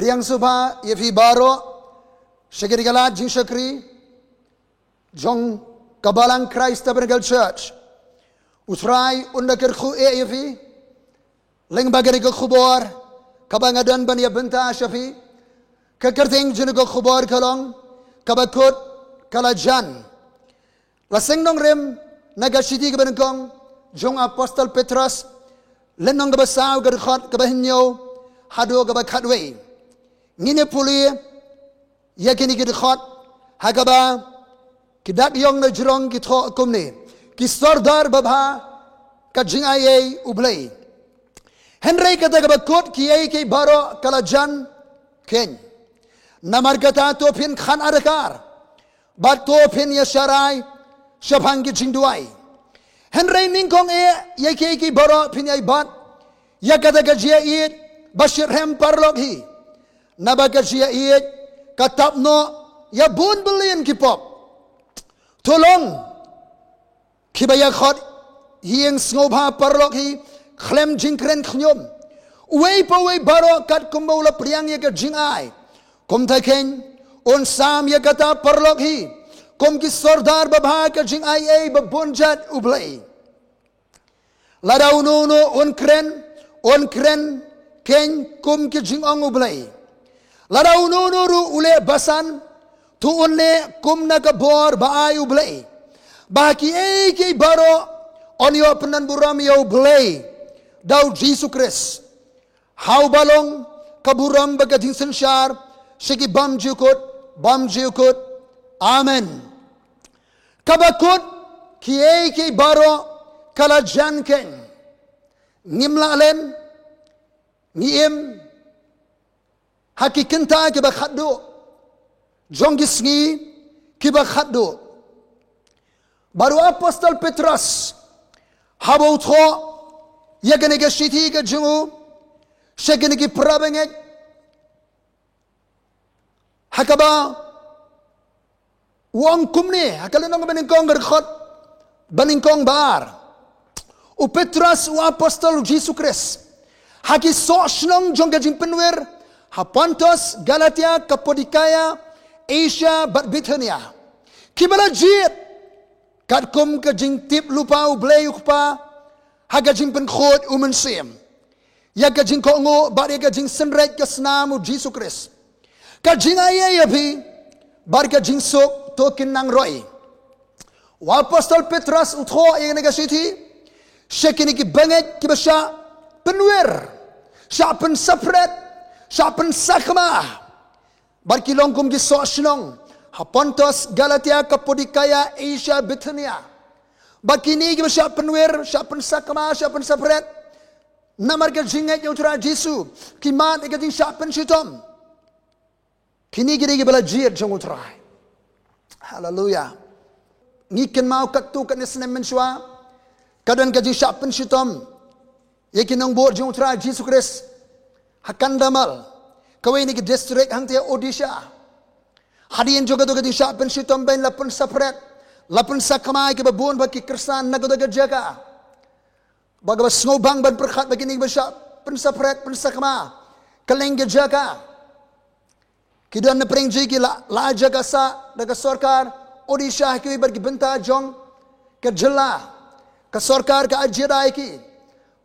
priang subha ye fi baro shagiri galat jing shakri jong kabalang Christ Tabernacle Church utrai undakir khu ye fi leng bagani ko khubor kabangadan ban ya benta shafi kekerting jenu ko khubor kalong kabakut kalajan laseng nong rem nagashidi kebenengkong jong apostol Petrus lenong kebasaw gerkhot kebahinyo hado kebakhatwe ngine puli yakini gerkhot hagaba kidak yong na jrong kitho kumne kisordar babha kajingaye ublay Henry kata kabakut kiyay kay baro kalajan ken namar kata topin khan arakar bat topin yasharay shabhangi jingduay Henry ningkong yay kay baro pinyay bat yakata kajia it bashir hem parlog hi nabakajia it katapno yabun belin kipop tolong kibaya khot hiyeng snobha parlog hi Klem jingkren khnyom Uwei pa wei baro kat kumbawla priang ye ka jingay Kum taken on sam ye kata parlok hi Kum ki sordar babha ka jingay ay babunjat ublay Lada ununo on kren ken kum ki jingong ublay Lada ununo ru ule basan Tu unle kum nakabor baay ublay Baki ay ki baro on yo penan buram yo ublay Daw Jesus Christ How balong kaburam bagading sensyar Sige bam jukut Amen Kabakut Kiyay ki baro Kalajan ken Ngimla alen Ngiem Hakikenta kibakhaddo Jonggis ngi kibakhaddo Baru apostol Petrus Habaw tho Yagane ga shiti ga jungu shagane gi prabenget hakaba wang kumne hakalenong beningkong gerkhot beningkong bar u Petrus u apostol Jesus Christ haki so shnong jong ga jingpenwer hapantos Galatia Kapodikaya Asia Bithynia kibala jit katkum ka jingtip lupa u blay ukpa Hagajing penkhod umensim. Yagajing kongo bari gajing senret kesnam u Jesus Christ. Kajing ayah yabi bari gajing sok tokin nang roy. Wa apostol Petrus utho yang negasiti shekini ki banget ki basya penwer. Sya pen sapret, sya pen sakma. Bari ki longkum ki sok shnong. Hapontos Galatia Kapodikaya Asia Bithynia. Bakini kita siap penwer, siap pensakama, siap pensapret. Namar ke jingat yang utara Jesu. Kimat ikat jing siap penshitom. Kini kita belajar jong utara. Haleluya. Ngiken mau katu kat nesnem mensua. Kadang ke jing siap penshitom. Yakin nong buat jong utara Jesu Christ. Hakan damal. Kawai ni ke distrik hang tia Odisha. Hadian juga tu ke jing siap penshitom ben lapun sapret. Lapun sakamay ke babun bagi kersan nagodaga jaga. Bagabas ngobang ban perkhat bagi ni basya pensapret pensakama. Kalengge jaga. Kidan na prengji ki la jaga sa daga sorkar Odisha ki bagi benta jong ke jela. Ke sorkar ke ajirai ki.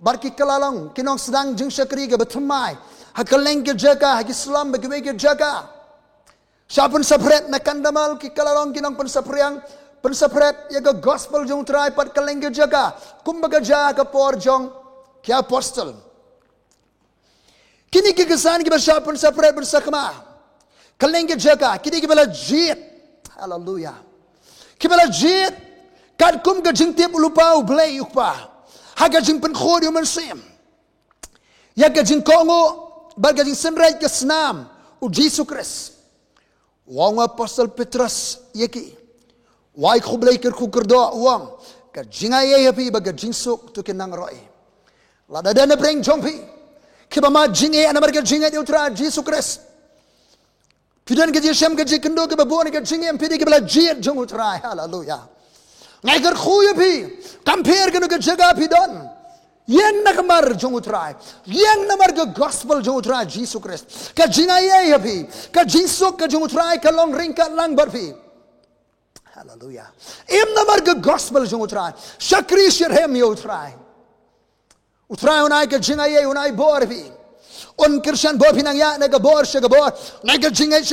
Barki kalalong kinong sedang jing syakri ke betumai. Hakalengge jaga haki Islam bagi wege jaga. Syapun sapret na kandamal ki kalalong kinong pensapriang pensapret ya ke gospel jong try pat kalengge jaga kumbaga jaga por jong ki apostol kini ki kesan ki basya pensapret pensakma kalengge jaga kini ki bala jit haleluya ki bala jit kad kum ga jingtip lupa ublay ukpa haga jing penkhod yuman sim ya ga jing kongo baga jing senrai ke snam u Jesus Christ wong apostol Petrus yeki Wai khublay kerdo uang ka jingay yapi baga jingsuk tu kenang roi. Lada dana breng jongpi. Kiba ma jingay anamar ka jingay utra Jesus Christ. Pidan ka jisem ka jikendo ka babuan ka jingay pidi ka bala jit jong utra haleluya. Ngai ker khu yapi compare ka no ka jaga pidan. Yang nakamar jong utrai, yang namar ke gospel jong utrai Jesus Christ. Ka jingaya yapi, ka jinsuk ka jong utrai ka long ringkat lang barpi. Hallelujah. Im namar ke gospel jong utrai, syakri syirhem yo utrai. Utrai unai ka jingaya unai borpi. On Christian bo pinang ya naga bor syaga bor, naga jingat,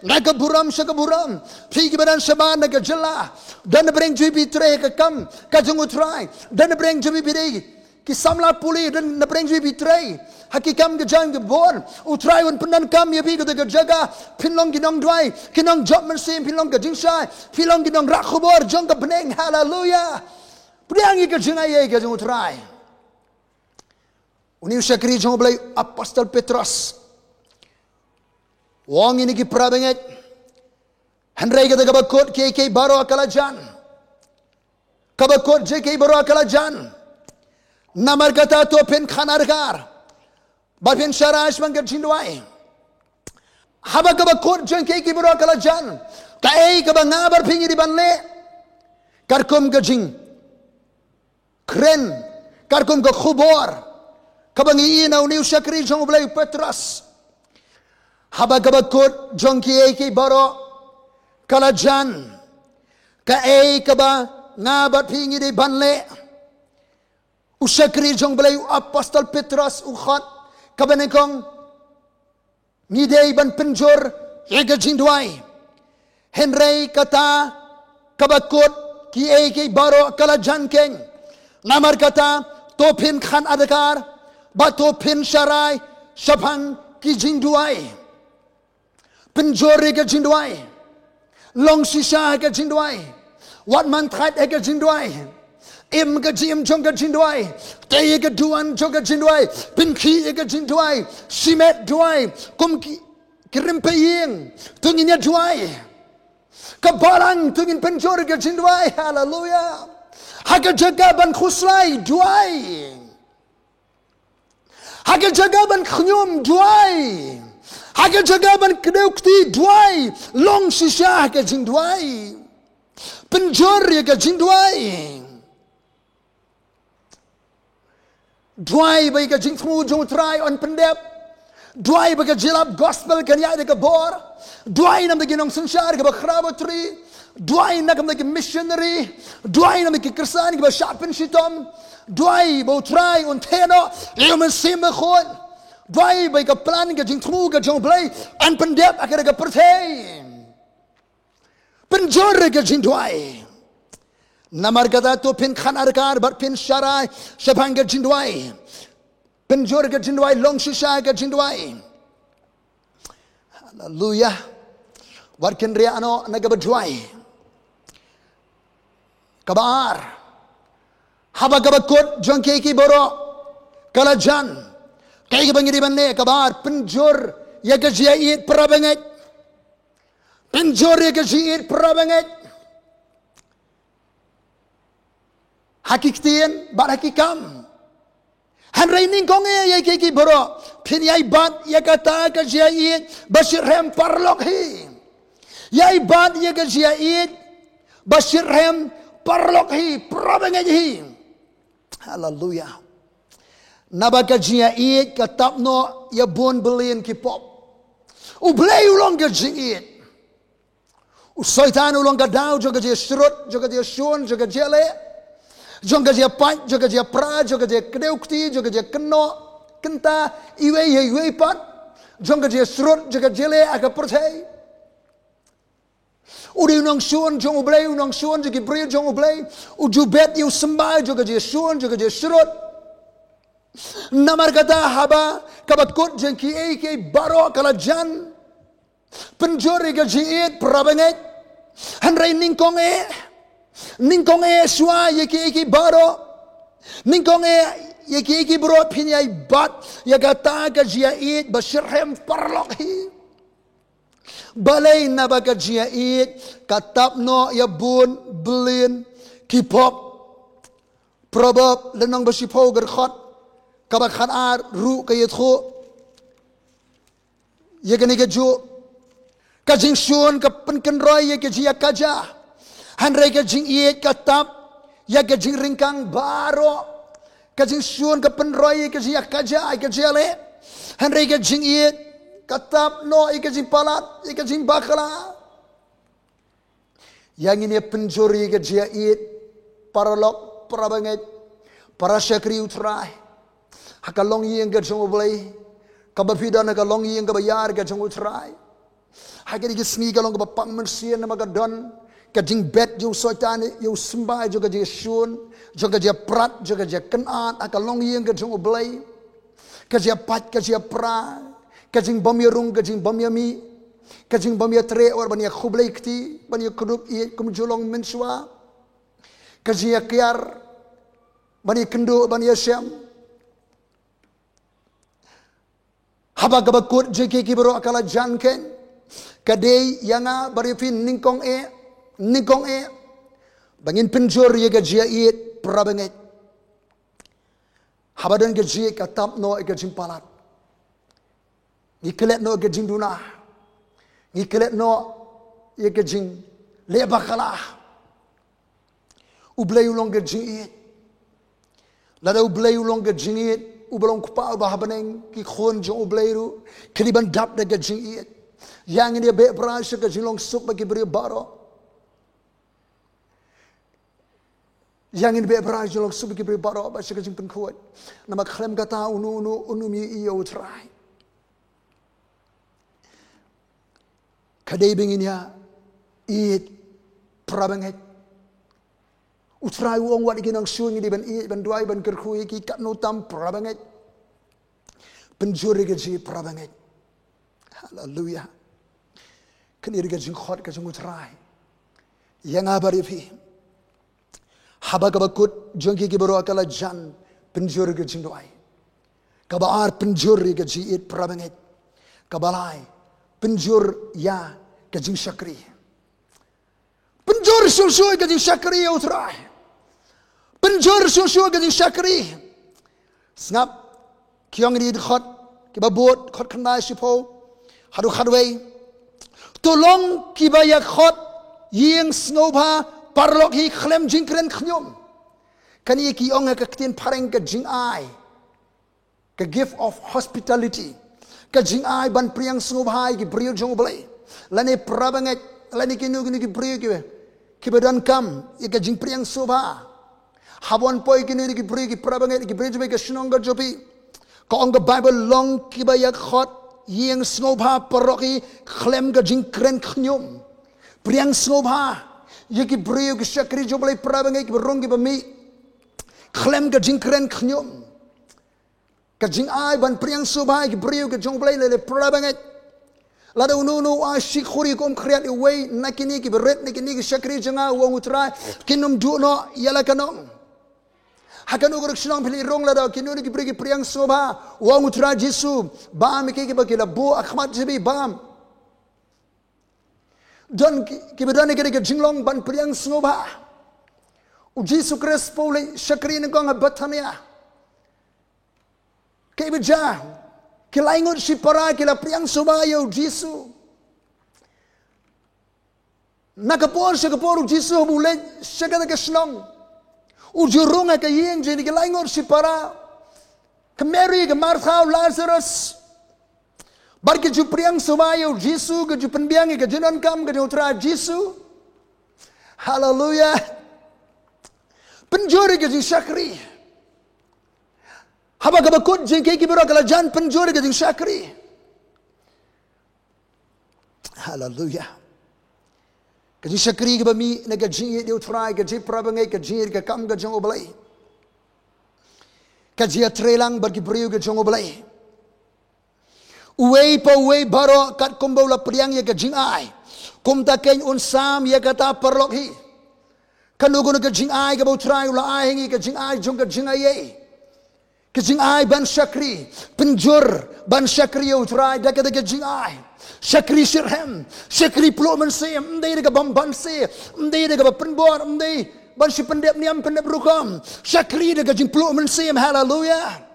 naga buram syaga buram. Pigi badan shaban naga jela. Dan breng jubi tre ka kam ka jong utrai. Dan breng jubi bidei. Ki samla puli dan nabreng jui bitray hakikam ke jang ke bor utrai un pendan kam ya bi ke jaga pinlong ginong dwai kinong job mesim pinlong ke jingsai pinlong ginong rak khubor jong ke beneng haleluya priang ke jingai ke jong utrai uni syakri jong blai apostol Petrus wong ini ki prabenget handrai ke bakot ke baro akalajan kabakot je ke baro akalajan Namar kata tu pen khanargar, barpen syarash mangkat cindwai. Haba kaba kot jeng kei kibro kalajan, kai kaba ngabar pingi di banle, karkum kajing, kren, karkum ke khubor, kaba ngi ina uniu syakri jong ulai Petrus. Haba kaba kot jeng kei kibro kalajan, kai kaba ngabar pingi di banle. Usyakri jong belai apostol Petrus ukhat kabanekong ngidei ban penjor yaga jindwai Henry kata kabakot ki ki baro kala jankeng namar kata topin khan adakar ba topin syarai syapang ki jindwai penjor yaga jindwai long sisa yaga jindwai wat man that yaga jindwai Im ke jim jong ke jindwai, tay ke duan jong ke jindwai, pinki ke jindwai, simet duai, kum kirim peying, tunginya duai, kebarang tungin penjor ke jindwai, haleluya, haga jaga ban khuslai duai, haga jaga ban khnyum duai, haga jaga ban kedeukti duai, long sisa ke jindwai, penjor ke jindwai. Dwai bagi ka jingtmu jong try on pendep. Dwai bagi jilab gospel kan ya de ka bor. Dwai nam bagi nong sunshar ka bakrabotri. Dwai na kam bagi missionary. Dwai nam bagi kersan ka ba sharpen shitom. Dwai bo try on teno. Yo men sim khon. Dwai bagi ka plan ka jingtmu ka jong play on pendep akira ka pertay. Penjor ka jing dwai. Namar kata tu pin khan arkar bar pin syarai syapang ke jindwai penjor ke jindwai long sisa ke jindwai haleluya warken ria ano naga berdwai kabar haba kabakot jong keki boro kalajan kai ke bangiri banne kabar penjor ya ke jiait prabanget penjor ya ke jiait prabanget Hakiktian, bar hakikam. Hanray ning kong ye ki boro. Pin yai bat ye kata ka jiait basir hem parlok hi. Yai bat ye ka jiait basir hem parlok hi prabangai hi. Hallelujah. Nabaka jiait katapno ya bon belin ki pop. Ublay ulong ka jiait. Usaitan ulong ka daw joga je srut joga je shun joga jele. Jongga dia pat, jongga dia pra, jongga dia kedeukti, jongga dia keno, kenta, iwe pat, jongga dia surut, jongga jele agak percaya. Udi unang suan jong ublay, unang suan jong ibril jong ublay, ujubet iu sembah, jongga dia suan, jongga dia surut. Namar kata haba, kabatkut jengki ke baro kalajan, penjori gajiit prabanget, hanray ningkong Ningkong swa yeki baro ningkong yeki bro pinyai bat yagata ka jiait basirhem parlokhi balay na ba ka jiait katapno yabun blin kipop probab lenong basipo gerkhot kabakhan ar ru kayetho yegani geju kajing shun ka penkenroy yeki jia kaja Hanray ka jing iet katap, ya ka jing ringkang baro, kajing syun ke penroy kajing akaja kajing ale henry kajing iet katap no kajing palat kajing bakala yang ini penjuri kajing iet paralok parabanget para syakri utrai hakalong yang kajing oblay kabapidan hakalong yang kabayar kajing utrai hakiri kisni kalong kabapang mensian nama kadon kajing bet yung soitan yung sembah yung kajing syun yung kajing prat yung kajing kenat akalong yung kajing oblay kajing pat kajing pra kajing bamyarung kajing bamyami kajing bamyatre or banya khublay kti banya kuduk iet kumjulong menswa kajing akyar banya kendu banya syam haba gabakut jeki kibro akala janken kadai yanga barifin ningkong bangin penjur ye gajia iet prabanget habadan gajia katap no gajing palat ngikelet no gajing duna ngikelet no ye gajing lebakala ublay ulong gajing iet lada ublay ulong gajing iet ublong kupa bahabaneng ki khon jo ublay ru keliban dap da gajing iet yang ini be prasya gajing long suk bagi beri baro yang ini beberapa jelok sebagai beberapa bahasa kecil pengkuat. Nama klaim kata unu mi iyo utrai. Kadai benginya iit prabanget. Utrai uang wat ikinang suing ini ben iit ben duai ben kerkui ki kat notam prabanget. Penjuri gaji prabanget. Haleluya. Keniri gaji khot gaji utrai. Yang abarifi. Haba kabakut jongki kibaro akala jan penjur gajing doai. Kabaar penjur gaji it prabanget. Kabalai penjur ya gajing syakri. Penjur susu gajing syakri ya utrai. Penjur susu gajing syakri. Sengap kiong ini khot kibabot khot kandai sipo hadu khadway. Tolong kibaya khot ying snowba parlok hi klem jingkren khnyum kani ki ong ka ktin pareng ka jing ai ka gift of hospitality ka jing ai ban priang snubhai ki brio jong blai lane prabanget lane ki nu ki brio ki badan kam ka jing priang subha habon poi ki nu ki brio ki prabanget ki brio ka shnong jopi ka ong ka bible long ki ba yak khot yeng snubha parlok hi klem ka jingkren khnyum priang snubha yaki brio ki syakri joblay prabangai ki berong ki bami klem ka jingkren khnyum ka jing ai ban priang subhai ki brio ki joblay le prabangai lada unu ashik khuri kom khriat away nakini ki beret nakini ki syakri janga wong utrai kinum duno yala kanom hakan ugor khnong phili rong lada kinu ki brio ki priang subha wong utrai jisu bam ki bakila bu akhmat jibi bam dan kibadane kira jinglong ban priang sngoba uji sukres pole syakri ni kong abatania kibaja kilaingot si para kila priang soba yo jisu nakapor jisu bule syakada kesnong ujurunga ka yeng jeni kilaingot si para ke Mary ke Martha Lazarus Barke ju priang subayo Jisu ke ju penbiangi ke jenon kam ke utra Jisu. Haleluya. Penjuri ke jing syakri. Haba kabakut jing keki berakala jan penjuri ke jing syakri. Haleluya. Ke jing syakri ke bami na ke jing di utra ke jing prabangai ke jing ke kam ke jing oblai. Ke jing trelang barki priu ke jing oblai. Uway pa uway baro kat kumbaw la priang ya kajing ay. Kumta keny unsam ya kata perlok hi. Kanugo na kajing ay kabaw try ula ay hingi kajing ay jong kajing ay. Kajing ay ban syakri. Penjur ban syakri ya utray da kata kajing ay. Syakri sirhem. Syakri plo man se. Mday na kabamban se. Mday na kabapenbor. Mday ban si pendep niyam pendep rukam. Syakri na kajing plo man se. Hallelujah.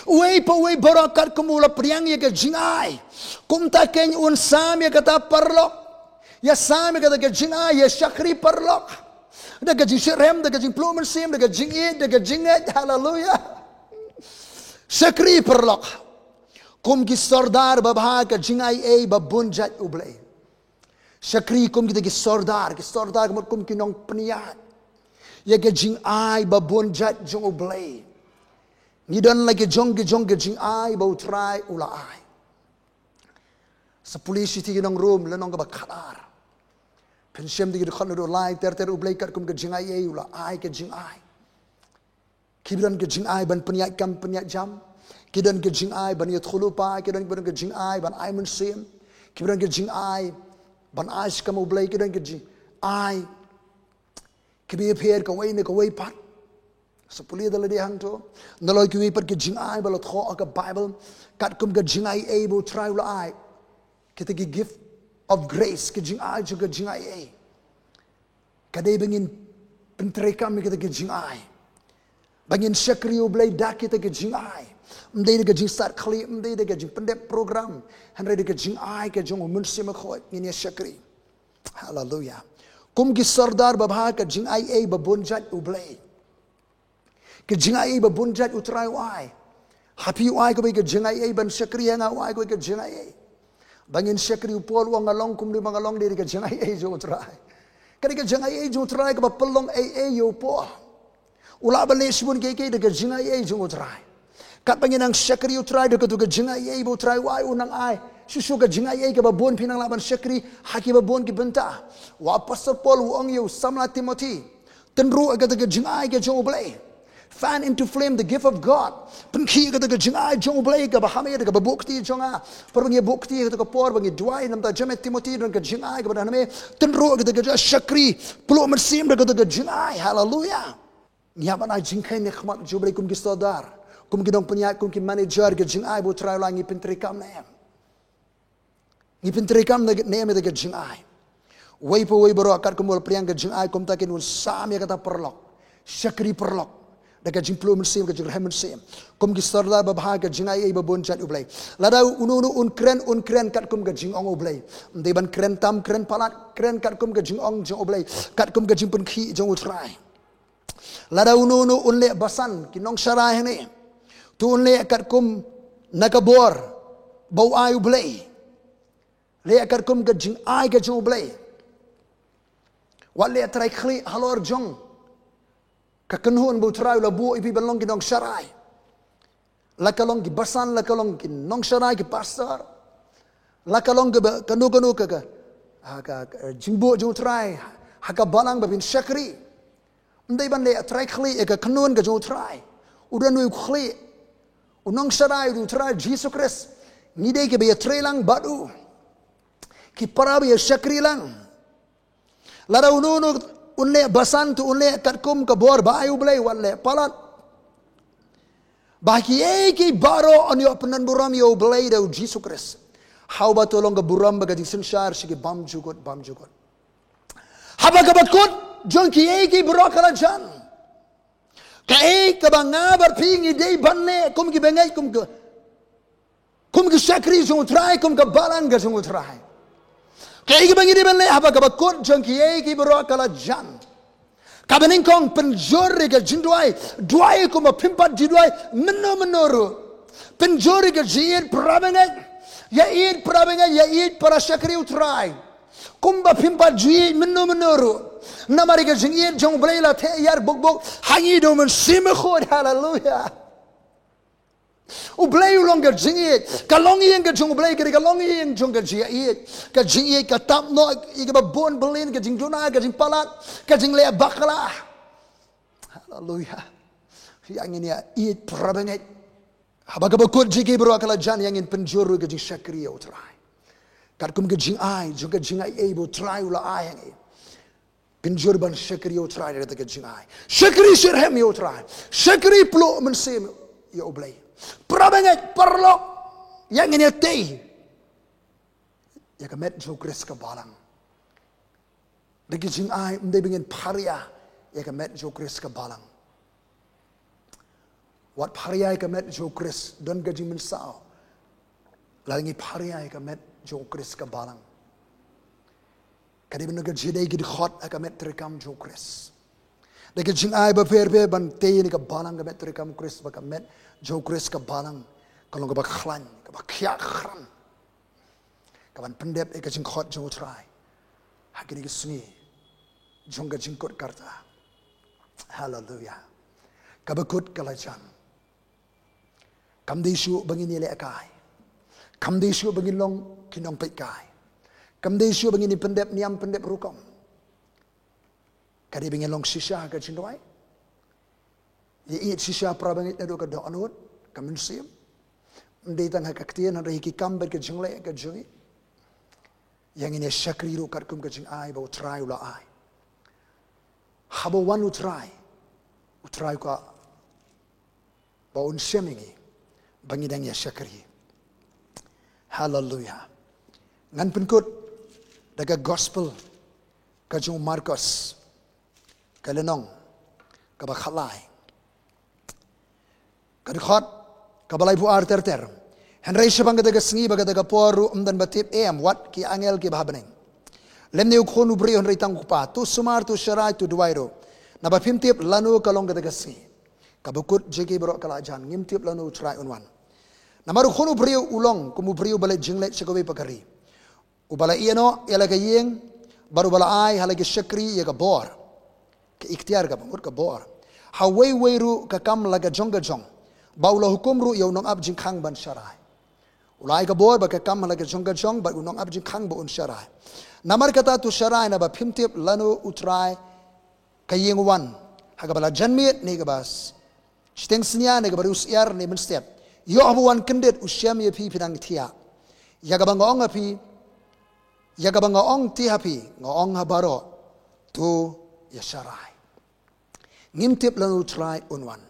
Uway pa uway barakat kumula priang ya ka jingay. Kumta keny unsam ya kata parlok. Ya sami kata ka jingay ya syakri parlok. Daga jing sherem, daga jing plumen sim, daga jing it, daga jing it. Hallelujah. Syakri perlok. Kum ki sordar babha ka jing ai babunjat ublay. Syakri kum kita ki sordar kum ki nong peniat. Ya ka jing ai babunjat jong ublay. Ngidan lagi jong ke jing ai bau try ula ai. Sa polisi ti nong room lenong ka bakadar. Pensem di khon do lai ter ublay kat kum ke jing ai ula ai ke jing ai. Kidan ke jing ai ban peniat kam peniat jam. Kidan ke jing ai ban yat khulupa, kidan ke jing ai ban ai mensim. Kidan ke jing ai ban ais kam ublay, kidan ke jing ai kibi pher ka wai ne ka wai pat. Sa puli dala di hang to. Naloy kiwi pat ke jing ai balot kho ka Bible kat kum ke jing ai able try ula ai. Kita ki gift of grace ke jing ai juga jing ai. Kadai bangin pentrekam kita ke jing ai. Bangin syakri ublay dak kita ke jing ai. Mdai de jing start khali, mdai de jing pendek program. Hanre de jing ai ke jong mun sim khoi ngini syakri. Hallelujah. Kum ki sardar babha ke jing ai babunjat ublay. Ke jing ai babunjat utrai wai. Happy wai ko ke jing ai ban syakri nga wai ko ke jing ai. Bangin syakri upol wang ngalong kum di mangalong de ke jing ai jo utrai. Kadi ke jing ai jo utrai ke bapelong ai yo po. Ula balik pun keke dekat jingai ai jung utrai. Kat pengenang syakri utrai dekat tu ke jingai ai bo utrai wai unang ai. Susu ke jingai ai ke babon pinang laban syakri haki babon ke benta. Wa pastor Paul wong yo samla Timothy. Tenru dekat ke jingai ke jung ublay. Fan into flame the gift of God. Penki dekat ke jingai jung ublay ke bahame dekat babukti jonga. Perbangi bukti dekat por bangi duai nam ta jamet Timothy dekat jingai ke badane. Tenru dekat ke syakri pelu mersim dekat ke jingai. Hallelujah. Nyaman ai jingkai ne khmat jublay kum ki sodar kum ki dong peniat kum ki manager ke jing ai bo try la ngi pentrikam ne ngi pentrikam ne me de jing ai wai po wai baro akar kum wal priang ke jing ai kum takin un sam ya kata perlok syakri perlok de ke jing plum sim ke jing hem sim kum ki sodar ba bha ke jing ai ba bon chat ublay lada unu un kren kat kum ke jing ong ublay de ban kren tam kren palat kren kat kum ke jing ong jong ublay kat kum ke jing pen khi jong utrai Lada unu unle basan kinong syarah ni. Tu unle kat kum nakabor bau ai ublay. Le kat kum ke jing ai ke jong ublay. Wale trai khli halor jong. Ka kenhun bu trai la bu ipi balong kinong syarah. La kalong ki basan la kalong kinong syarah ki pastor. La kalong ke kanu ke jingbo jong trai haka balang babin syakri. Ndai ban le try khli e ka kanun ka jo try udan nu khli unong sarai du try Jesus Christ ni dei ke be try lang badu ki para be syakri lang lara ununu unle basan tu unle katkum ka bor ba ayu blai walle palat baki e ki baro on yo penan buram yo blai do Jesus Christ how ba tolong ka buram ba ka disensyar sige bam jugot haba ka bakut Jong ki berakala jan. Kai ka banga berpingi dei banne kum ki bengai kum ki syakri jong trai kum ka balan ga jong trai. Kai ki bangi dei banne haba ka bakut jong ki berakala jan. Ka bening kong penjori ga duai kum pimpat jiduai menuru. Penjori ga jiit prabengai ya it para syakri utrai. Kumba pimpat jiit menuru. Namari ke jingin jong blela the yar bok hangi do men sim khod hallelujah u blei long ke jingin kalong yen ke jong blei ke kalong yen jong ke jingin ka tap no ke ba bon belin ke jing duna ke jing palat ke jing le bakala hallelujah yang ini it prabenget haba ka bakut jigi bro akala jan yang in penjuru ke jing syakri utrai kat kum ke jing ai jong ke jing ai bo try ula ai yang Penjur ban syakri utrai dari tegak jingai. Syakri sirhem utrai. Syakri peluk mensim ya oblay. Prabengat perlok yang ini teh. Ya kemet jokres ke balang. Degi jingai mendai bingin paria ya kemet jokres ke balang. Wat paria ya kemet jokres don gaji mensau. Lalu paria ya kemet jokres ke balang. Kadi benaga jidai gidi khot akamet terekam jo Kris. Dagi jing ai ba perbe ban te ni ka balang kamet terekam Kris ba kamet jo Kris ka balang kalong ka ba khlan ka ba khyak khran. Ka ban pendep e ka jing khot jo trai. Hakini ki sungi jong ka jing kot karta. Hallelujah. Ka ba kut kalajan. Kam desu bangini le akai. Kam desu bangin long kinong pet kai. Kam desu bangini pendep niam pendep rukom. Kadi bangin long sisha ka jindoi. Ye it sisha prabangit na do ka do anut kam sim. Ndai tang hakaktian han rehi ki kam bet ka jingle ka jungi. Yang ini syakri ru kat kum ka jing ai ba utrai ula ai. Habo wan utrai. Utrai ka ba un semingi. Bangidang ya syakri. Hallelujah. Ngan penkut daga gospel kajung Markus kalenong kabakhalai. Kadkhot kabalai buar ter. Henry syabang daga sengi baga daga poru umdan batip wat ki angel ki bahabeneng. Lemne ukhonu bri henry tangkupa tu sumar tu syarai tu duwairo. Naba pimtip lanu kalong daga sengi. Kabukut jeki bro kalajan ngimtip lanu try unwan. Namaru khonu brio ulong kumu brio balai jinglet sekowe pakari. Ubala iano yala kayeng baru bala ai halagi syakri ya ka bor. Ke ikhtiar ka bangut ka bor. Hawai weiru ka kam laga jong. Baula hukum ru ya unong ab jingkhang ban syarai. Ulai ka bor ba ka kam laga jong ba unong ab jingkhang ba un syarai. Namar kata tu syarai na ba pimtip lanu utrai kayeng wan. Haga bala janmit ni ka bas. Steng senya ni ka baru usiar ni menstep. Yo abuan kendet usyam ya pi pinang tia. Ya gabang ngong api. Ya gabang ngong ti hapi. Ngong habaro. Tu ya syarai. Ngimtip lan utrai unwan.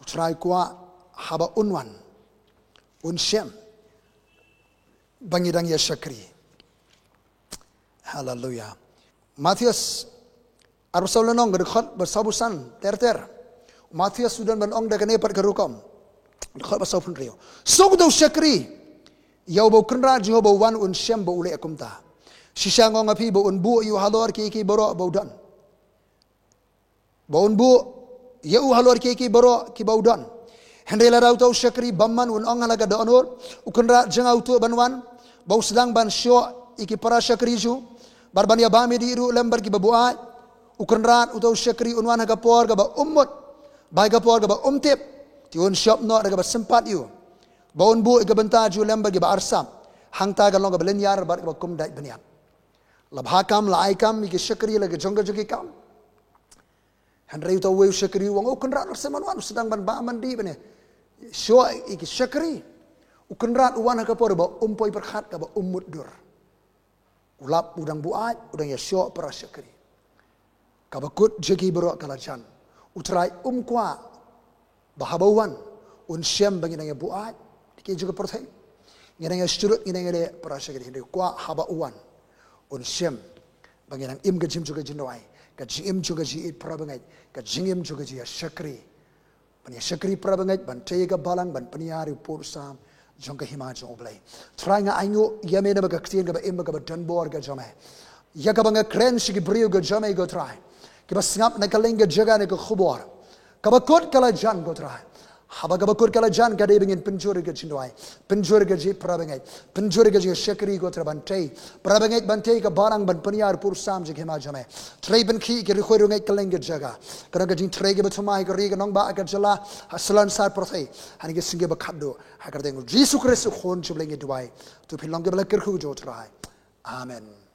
Utrai kuwa haba unwan. Unsyam. Bangidang ya syakri. Hallelujah. Matius. Arusaulanong gadekot bersabusan. Ter. Matius sudah menong dah kenepat kerukom. Khot basau pun rio. Sok do syakri. Yau bau kenra jiho bau wan un syam bau ule akumta. Shisha ngong api bau un bu yu halor ki boro bau dan. Bau un bu yu halor ki boro ki bau dan. Hendai la rau tau syakri bamman un ong halaga do anur. Ukenra jengau tu banwan. Bau sedang ban syo iki para syakri ju. Barban ya bami di iru lembar ki babuai. Ukenra utau syakri unwan haga por ga ba ummut. Bai ga por ga ba umtip. Tiun shop no daga sempat you. Baun bu iga benta ju lemba gi ba arsam. Hangta ga longa belenyar bar ga kum dai beniat. Labhakam la aikam iki syakri la ga jongga jogi kam. Henry to we syakri wong ukenrat seman wan sedang ban ba mandi bene. Syo iki syakri. Ukenrat uwan ka por ba umpoi perkhat ka ba ummut dur. Ulap udang buat udang ya syo para syakri. Ka bakut jogi bro kalajan. Utrai kwa bahabawan unsyam bagi nang buat dikit juga pertai nang syurut nang le para syakri hindi kwa habauan unsyam bagi nang im gajim juga jinwai gajim juga ji prabangai gajim juga ji syakri pan syakri prabangai ban tega balang ban paniari pursam jong ka hima jong oblai try nga aingo yame na bagaktin ga ba im ga ba danbor ga jame ya ka banga kren sigi brio ga jame go try ki ba singap na kalinga jaga na ko khubor kabakut kala jan gotrai haba kabakut kala jan gade bingin penjuri ga jindwai penjuri ga ji prabangai penjuri ga ji syakri gotra bantai prabangai bantai ka barang ban paniar pursam ji khema jame trei ban khi ke khoi ngai kalenga jaga kana ga jing trei ga bathumai ga ri ga nong ba ga jala haslan sar prothai hani ga singe ba khaddo ha ga deng jisu christ khon chublenge duai tu philong ga bla kirkhu jo trai amen.